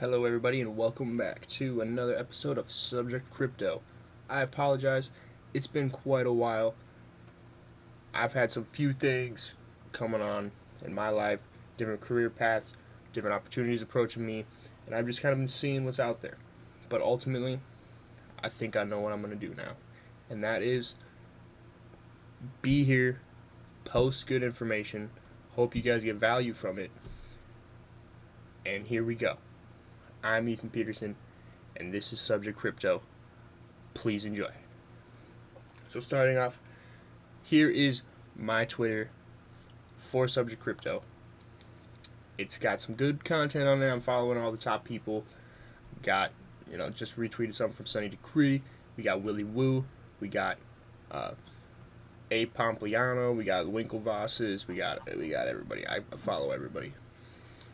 Hello, everybody, and welcome back to another episode of Subject Crypto. I apologize, it's been quite a while. I've had some few things coming on in my life, different career paths, different opportunities approaching me, and I've just kind of been seeing what's out there. But ultimately, I think I know what I'm going to do now, and that is be here, post good information, hope you guys get value from it, and here we go. I'm Ethan Peterson, and this is Subject Crypto. Please enjoy. So starting off, here is my Twitter for Subject Crypto. It's got some good content on there. I'm following all the top people. Got, just retweeted something from Sunny Decree. We got Willy Woo. We got A. Pompliano. We got Winklevosses. We got everybody. I follow everybody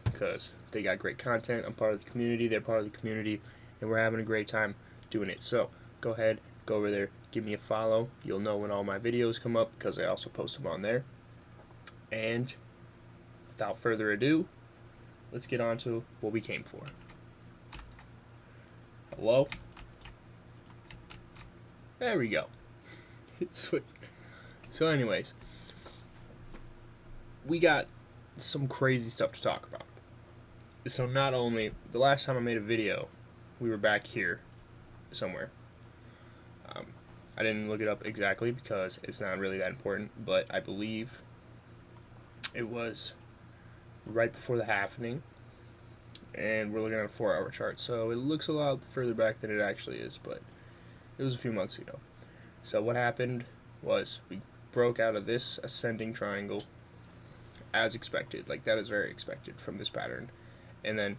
because they got great content. I'm part of the community. They're part of the community, and we're having a great time doing it. So go ahead, go over there, give me a follow. You'll know when all my videos come up because I also post them on there. And without further ado, let's get on to what we came for. Hello? There we go. So anyways, we got some crazy stuff to talk about. So not only, the last time I made a video, we were back here somewhere. I didn't look it up exactly because it's not really that important, but I believe it was right before the halvening, and we're looking at a 4-hour chart, so it looks a lot further back than it actually is, but it was a few months ago. So what happened was we broke out of this ascending triangle as expected. Like, that is very expected from this pattern. And then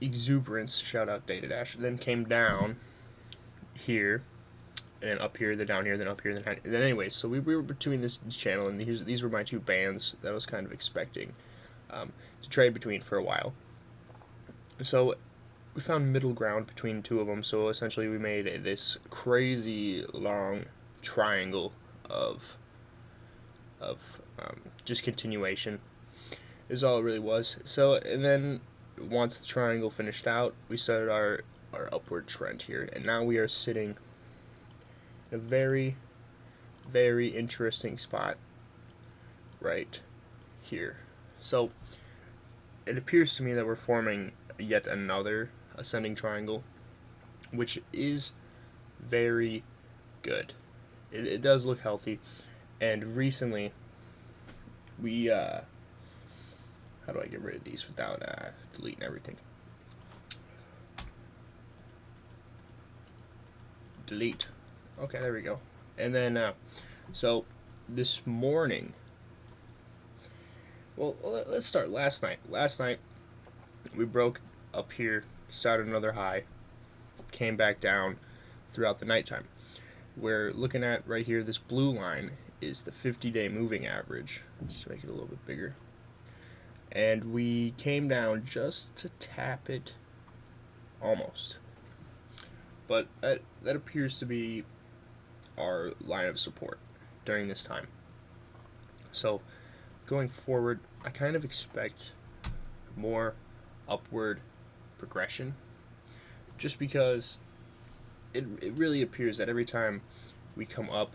exuberance, shout out Data Dash, then came down here, and then up here, then down here, then up here, then anyways, so we were between this channel, and these were my two bands that I was kind of expecting to trade between for a while. So we found middle ground between two of them, so essentially we made this crazy long triangle of just continuation is all it really was. So, and then once the triangle finished out, we started our upward trend here, and now we are sitting in a very, very interesting spot right here. So it appears to me that we're forming yet another ascending triangle, which is very good. It does look healthy, and recently we how do I get rid of these without deleting everything? Delete. Okay, there we go. And then, so this morning, well, let's start last night. Last night, we broke up here, started another high, came back down throughout the nighttime. We're looking at right here, this blue line is the 50-day moving average. Let's just make it a little bit bigger. And we came down just to tap it, almost. But that appears to be our line of support during this time. So going forward, I kind of expect more upward progression, just because it really appears that every time we come up,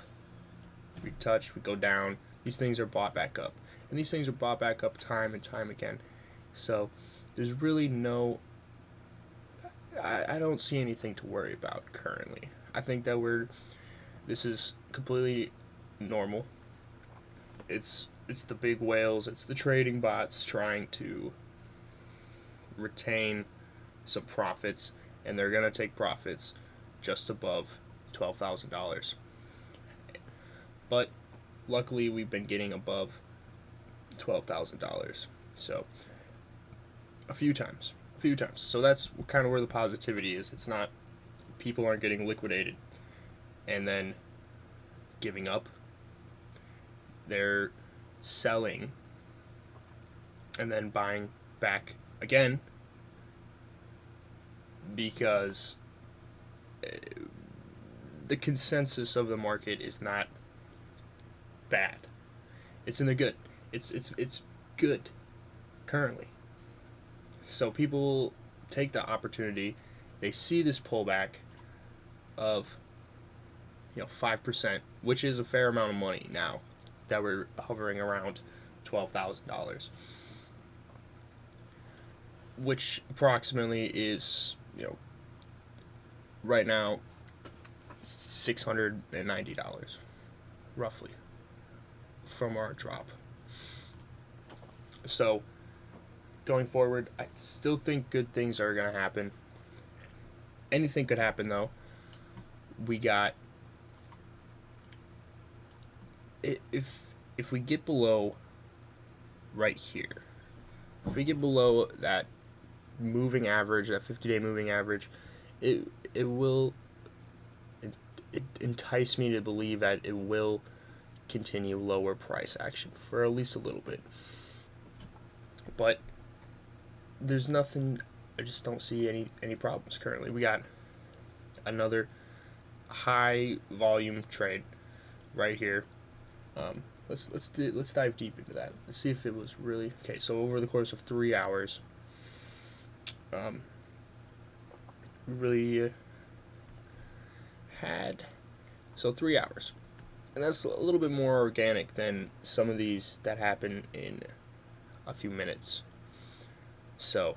we touch, we go down, these things are bought back up. And these things are bought back up time and time again. So there's really no, I don't see anything to worry about currently. I think that this is completely normal. It's the big whales, it's the trading bots trying to retain some profits, and they're going to take profits just above $12,000. But luckily we've been getting above $12,000. So a few times. So that's kind of where the positivity is. It's not, people aren't getting liquidated and then giving up. They're selling and then buying back again because the consensus of the market is not bad. It's in the good. It's good currently. So people take the opportunity, they see this pullback of 5%, which is a fair amount of money now that we're hovering around $12,000, which approximately is right now $690 roughly from our drop. So going forward, I still think good things are going to happen. Anything could happen though. We got if we get below right here, if we get below that moving average, that 50-day moving average, it will entice me to believe that it will continue lower price action for at least a little bit. But there's nothing. I just don't see any problems currently. We got another high volume trade right here. Let's dive deep into that. Let's see if it was really okay. So over the course of 3 hours, we really had 3 hours, and that's a little bit more organic than some of these that happen in a few minutes. So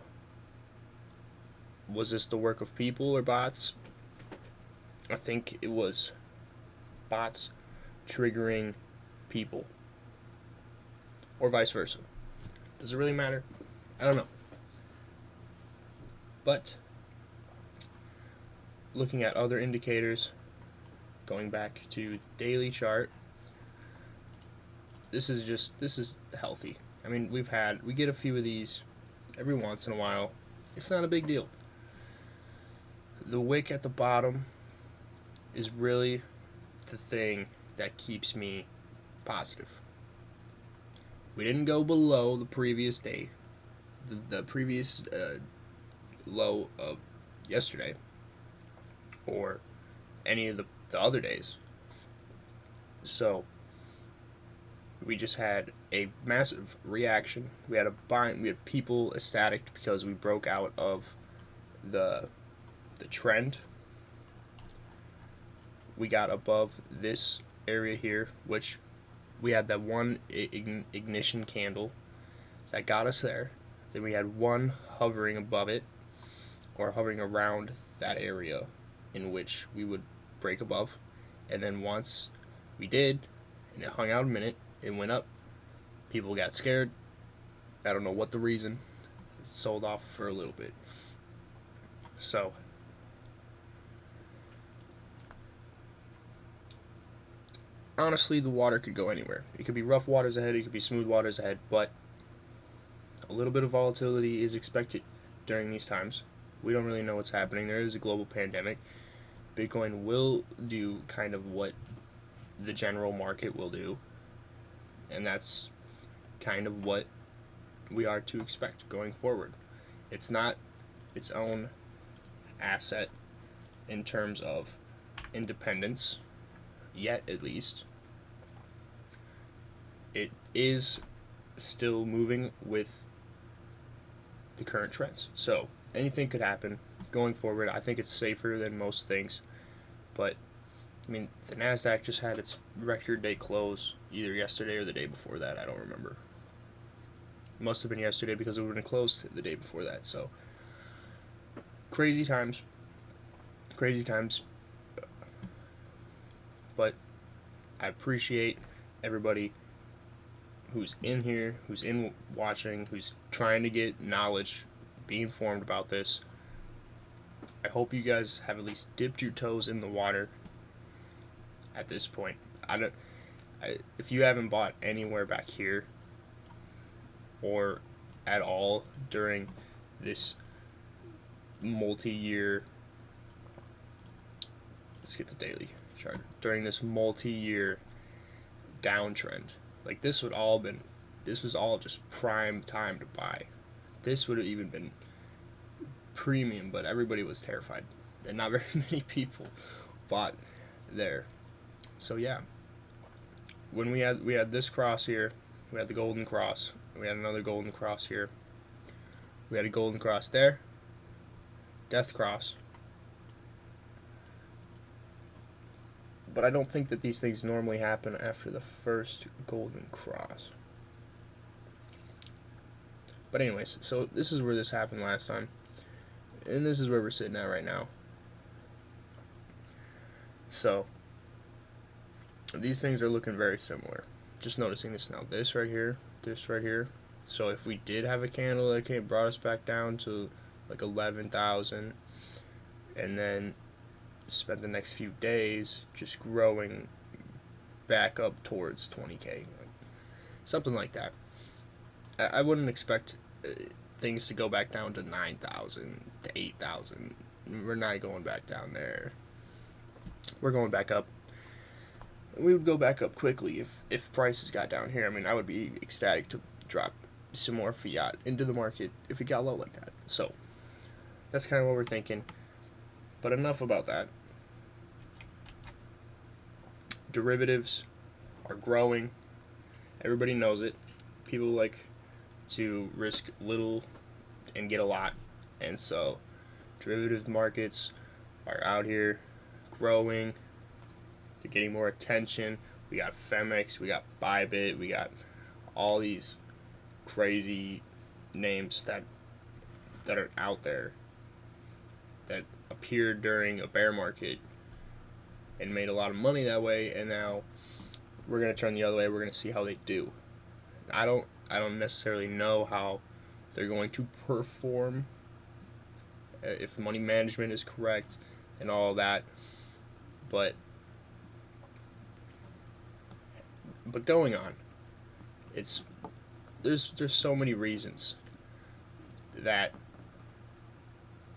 was this the work of people or bots? I think it was bots triggering people, or vice versa. Does it really matter? I don't know. But looking at other indicators, going back to the daily chart, this is healthy. I mean, we get a few of these every once in a while. It's not a big deal. The wick at the bottom is really the thing that keeps me positive. We didn't go below the previous day, the previous low of yesterday, or any of the other days. So we just had a massive reaction. We had people ecstatic because we broke out of the trend. We got above this area here, which we had that one ignition candle that got us there. Then we had one hovering above it, or hovering around that area in which we would break above. And then once we did, and it hung out a minute, it went up. People got scared. I don't know what the reason. It sold off for a little bit. So honestly, the water could go anywhere. It could be rough waters ahead, it could be smooth waters ahead, but a little bit of volatility is expected during these times. We don't really know what's happening. There is a global pandemic. Bitcoin will do kind of what the general market will do, and that's kind of what we are to expect going forward. It's not its own asset in terms of independence, yet at least. It is still moving with the current trends. So anything could happen going forward. I think it's safer than most things. But I mean, the NASDAQ just had its record day close either yesterday or the day before that. I don't remember. It must have been yesterday because it would have been closed the day before that. So crazy times. Crazy times. But I appreciate everybody who's in here, who's in watching, who's trying to get knowledge, be informed about this. I hope you guys have at least dipped your toes in the water at this point. If you haven't bought anywhere back here or at all during this multi-year, let's get the daily chart, during this multi-year downtrend, like this was all just prime time to buy. This would have even been premium, but everybody was terrified and not very many people bought there. So yeah, when we had this cross here, we had the golden cross, we had another golden cross here. We had a golden cross there. Death cross. But I don't think that these things normally happen after the first golden cross. But anyways, so this is where this happened last time. And this is where we're sitting at right now. So, these things are looking very similar. Just noticing this now. This right here. So if we did have a candle that brought us back down to like 11,000, and then spent the next few days just growing back up towards 20K, something like that. I wouldn't expect things to go back down to 9,000 to 8,000. We're not going back down there. We're going back up. We would go back up quickly if prices got down here. I mean, I would be ecstatic to drop some more fiat into the market if it got low like that. So that's kind of what we're thinking. But enough about that. Derivatives are growing. Everybody knows it. People like to risk little and get a lot. And so derivatives markets are out here growing. They're getting more attention. We got Femex, we got Bybit, we got all these crazy names that are out there that appeared during a bear market and made a lot of money that way, and now we're going to turn the other way. We're going to see how they do. I don't necessarily know how they're going to perform, if money management is correct and all that, but going on, there's so many reasons that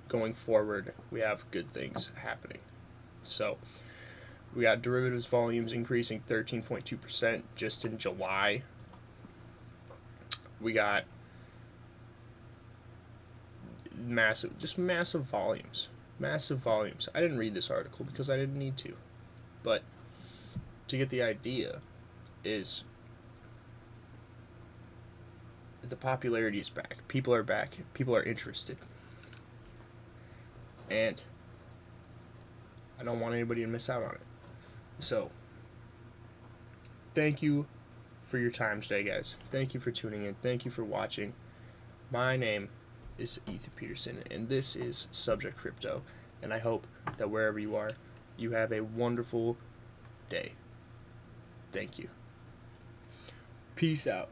going forward we have good things happening. So we got derivatives volumes increasing 13.2% just in July. We got massive volumes. I didn't read this article because I didn't need to, but to get the idea is the popularity is back. People are back. People are interested. And I don't want anybody to miss out on it. So, thank you for your time today, guys. Thank you for tuning in. Thank you for watching. My name is Ethan Peterson, and this is Subject Crypto. And I hope that wherever you are, you have a wonderful day. Thank you. Peace out.